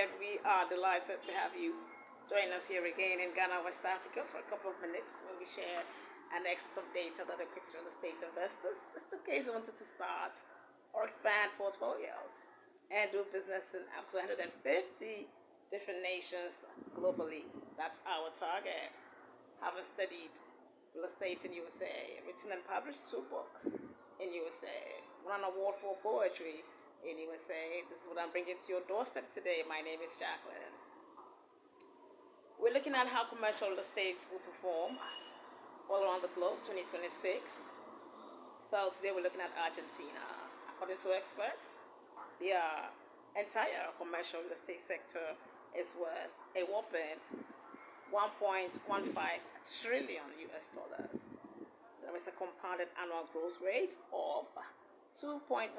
and we are delighted to have you join us here again in Ghana, West Africa, for a couple of minutes where we share an excess of data that equips real estate investors, just in case you wanted to start or expand portfolios and do business in up to 150 different nations globally. That's our target. Having studied real estate in USA, written and published 2 books in USA, won an award for poetry in USA. This is what I'm bringing to your doorstep today. My name is Jacqueline. We're looking at how commercial real estate will perform all around the globe 2026. So today we're looking at Argentina. According to experts, their entire commercial real estate sector is worth a whopping 1.15 trillion US dollars. There is a compounded annual growth rate of 2.13%.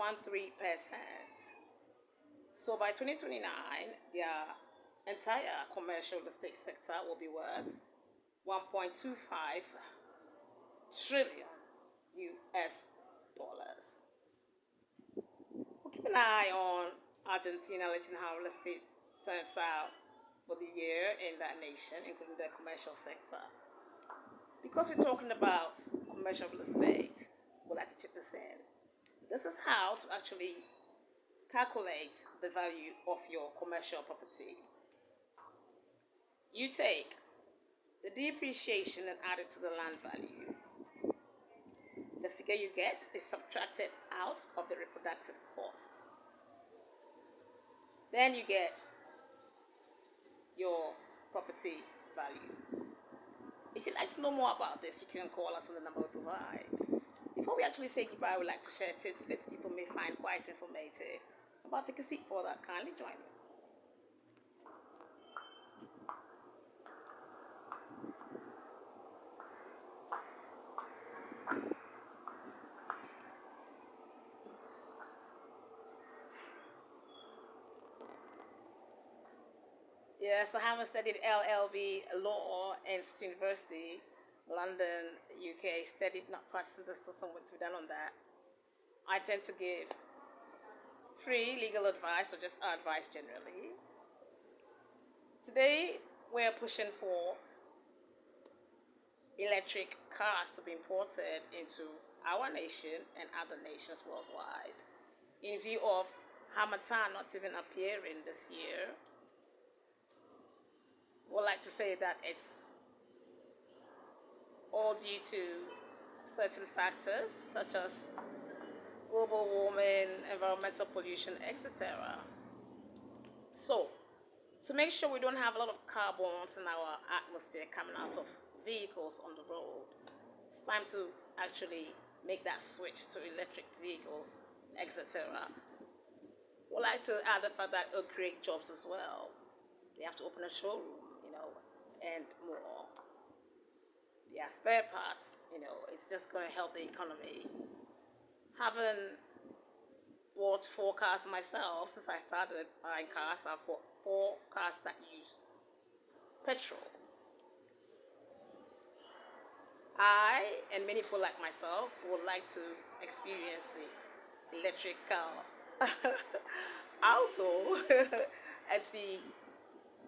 So by 2029, their entire commercial real estate sector will be worth 1.25 trillion US dollars. We'll keep an eye on Argentina, letting how real estate turns out for the year in that nation, including the commercial sector. Because we're talking about commercial real estate, we'd like to chip this in. This is how to actually calculate the value of your commercial property. You take the depreciation and add it to the land value. The figure you get is subtracted out of the reproductive costs. Then you get your property value. If you'd like to know more about this, you can call us on the number we provide. Before we actually say goodbye, we'd like to share tidbits people may find quite informative. About to take a seat for that, kindly join me. Yes, I haven't studied LLB law in City University, London, UK. Studied, not practiced. There's still some work to be done on that. I tend to give free legal advice or just advice generally. Today, we're pushing for electric cars to be imported into our nation and other nations worldwide. In view of Harmattan not even appearing this year, would like to say that it's all due to certain factors such as global warming, environmental pollution, etc. So, to make sure we don't have a lot of carbons in our atmosphere coming out of vehicles on the road, it's time to actually make that switch to electric vehicles, etc. We'd like to add the fact that it'll create jobs as well. They have to open a showroom, and more. Yeah, spare parts, it's just going to help the economy. Having bought 4 cars myself since I started buying cars, I've bought 4 cars that use petrol. I and many people like myself would like to experience the electric car also and see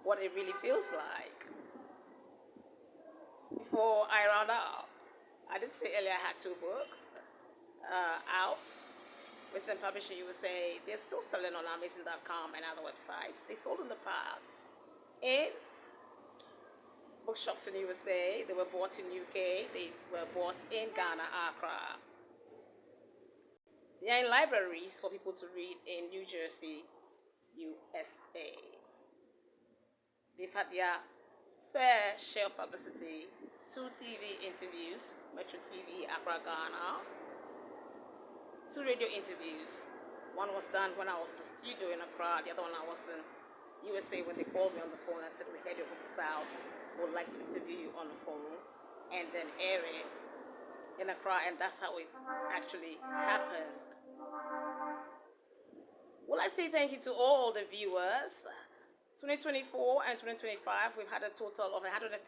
what it really feels like. Before I round up, I did say earlier I had 2 books out. Recent publisher, you would say they're still selling on Amazon.com and other websites. They sold in the past in bookshops in USA. They were bought in UK. They were bought in Ghana, Accra. They are in libraries for people to read in New Jersey, USA. They've had their fair share of publicity, 2 TV interviews, Metro TV, Accra, Ghana, 2 radio interviews. One was done when I was in the studio in Accra, the other one I was in USA when they called me on the phone and said, we heard your book is out, we would like to interview you on the phone, and then air it in Accra, and that's how it actually happened. Well, I say thank you to all the viewers. 2024 and 2025, we've had a total of 155,000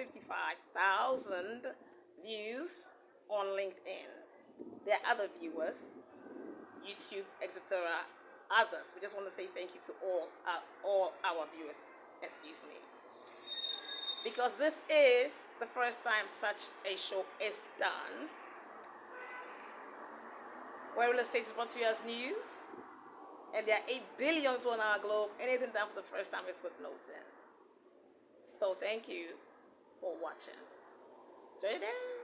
views on LinkedIn. There are other viewers, YouTube, etc., others. We just want to say thank you to all our viewers. Excuse me. Because this is the first time such a show is done, where real estate is brought to you as news, and there are 8 billion people on our globe. Anything done for the first time is worth noting. So thank you for watching. Enjoy your day.